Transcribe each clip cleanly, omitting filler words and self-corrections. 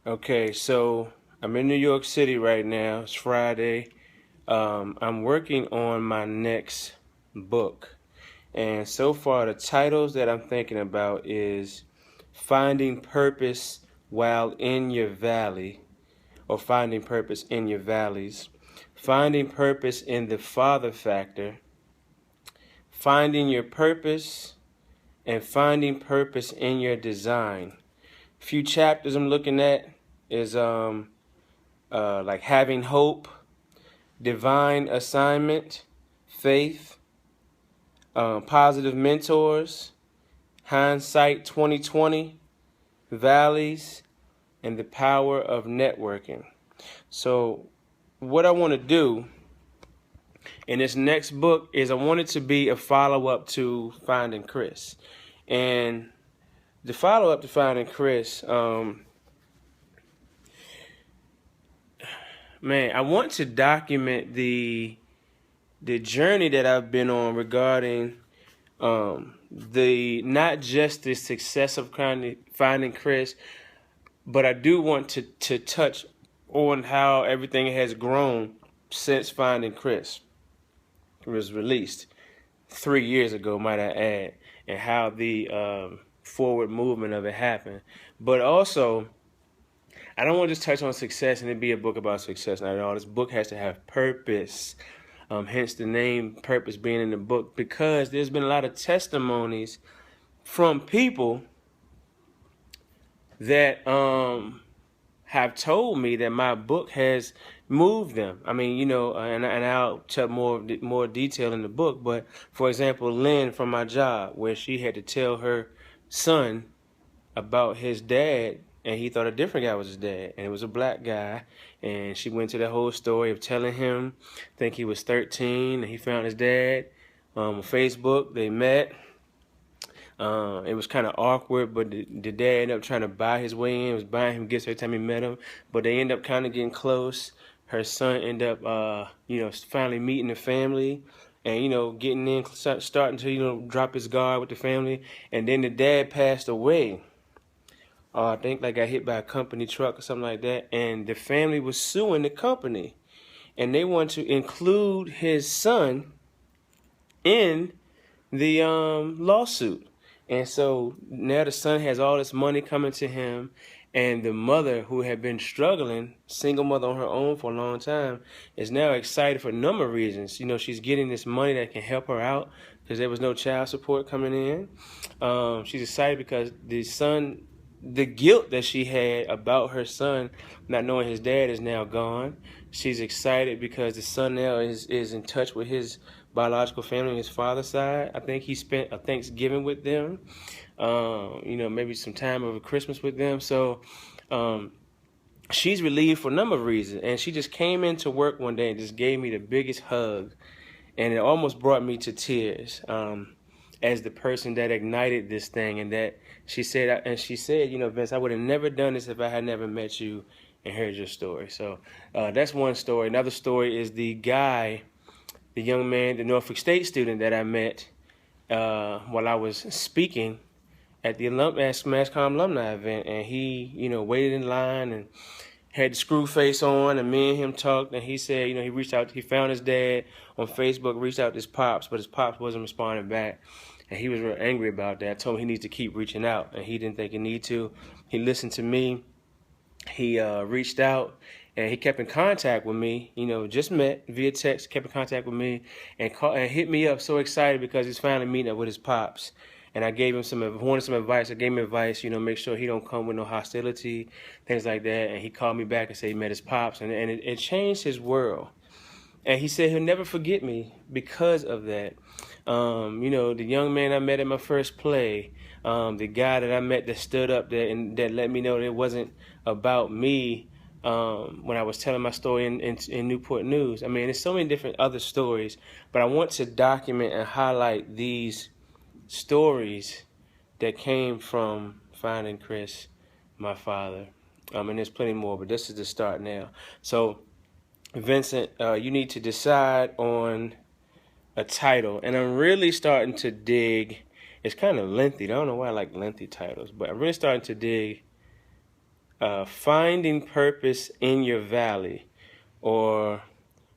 Okay, so I'm in New York City right now. It's Friday. I'm working on my next book. And so far, the titles that I'm thinking about is Finding Purpose While in Your Valley, or Finding Purpose in Your Valleys, Finding Purpose in the Father Factor, Finding Your Purpose, and Finding Purpose in Your Design. Few chapters I'm looking at is like Having Hope, Divine Assignment, Faith, Positive Mentors, Hindsight 2020, Valleys, and the Power of Networking. So what I want to do in this next book is I want it to be a follow-up to Finding Chris. And the follow-up to Finding Chris, man, I want to document the journey that I've been on regarding the not just the success of Finding Chris, but I do want to touch on how everything has grown since Finding Chris was released 3 years ago, might I add, and how the forward movement of it happened. But also, I don't want to just touch on success and it be a book about success. Not at all. This book has to have purpose. Hence the name Purpose being in the book, because there's been a lot of testimonies from people that have told me that my book has moved them. I mean, and I'll tell more detail in the book. But for example, Lynn from my job, where she had to tell her son about his dad, and he thought a different guy was his dad, and it was a black guy. And she went to the whole story of telling him, I think he was 13, and he found his dad on Facebook. They met. It was kind of awkward, but the dad ended up trying to buy his way in. Was buying him gifts every time he met him, but they ended up kind of getting close. Her son ended up, finally meeting the family, and getting in, starting to drop his guard with the family. And then the dad passed away. I think like got hit by a company truck or something like that, and the family was suing the company, and they want to include his son in the lawsuit. And so now the son has all this money coming to him, and the mother, who had been struggling, single mother on her own for a long time, is now excited for a number of reasons. She's getting this money that can help her out because there was no child support coming in. She's excited because the guilt that she had about her son not knowing his dad is now gone. She's excited because the son now is in touch with his biological family on his father's side. I think he spent a Thanksgiving with them, maybe some time over Christmas with them. So she's relieved for a number of reasons. And she just came into work one day and just gave me the biggest hug. And it almost brought me to tears as the person that ignited this thing. And that she said, Vince, I would have never done this if I had never met you and heard your story. So that's one story. Another story is the young man, the Norfolk State student that I met while I was speaking at the MassCom alumni event, and he, waited in line and had the screw face on, and me and him talked, and he said, he reached out, he found his dad on Facebook, reached out to his pops, but his pops wasn't responding back, and he was real angry about that. I told him he needs to keep reaching out, and he didn't think he need to. He listened to me. He reached out, and he kept in contact with me, just met via text, kept in contact with me, and hit me up so excited because he's finally meeting up with his pops. And I gave him wanted some advice. I gave him advice, make sure he don't come with no hostility, things like that. And he called me back and said he met his pops, and it changed his world. And he said he'll never forget me because of that. The young man I met at my first play, the guy that I met that stood up there and that let me know that it wasn't about me when I was telling my story in Newport News. I mean, there's so many different other stories, but I want to document and highlight these stories that came from Finding Chris, my father. And there's plenty more, but this is the start now. So, Vincent, you need to decide on a title, and I'm really starting to dig. It's kind of lengthy. I don't know why I like lengthy titles, but I'm really starting to dig Finding purpose in your valley, or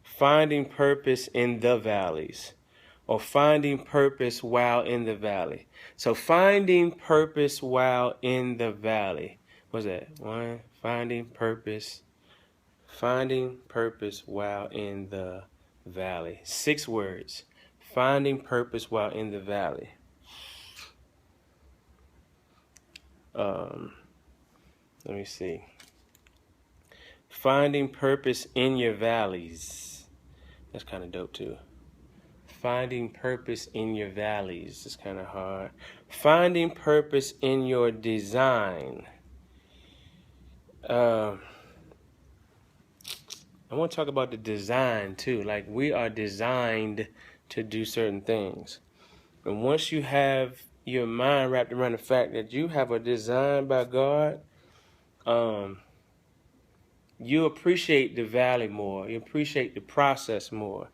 finding purpose in the valleys, or finding purpose while in the valley. So finding purpose while in the valley. What's that? One, finding purpose while in the valley. 6 words. Finding purpose while in the valley. Let me see. Finding purpose in your valleys. That's kind of dope too. Finding purpose in your valleys is kind of hard. Finding purpose in your design. I want to talk about the design too. Like, we are designed to do certain things. And once you have your mind wrapped around the fact that you have a design by God, you appreciate the valley more. You appreciate the process more.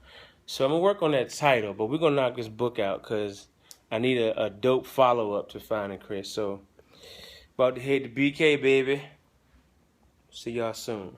So I'm going to work on that title, but we're going to knock this book out because I need a dope follow-up to Finding Chris. So, about to head to BK, baby. See y'all soon.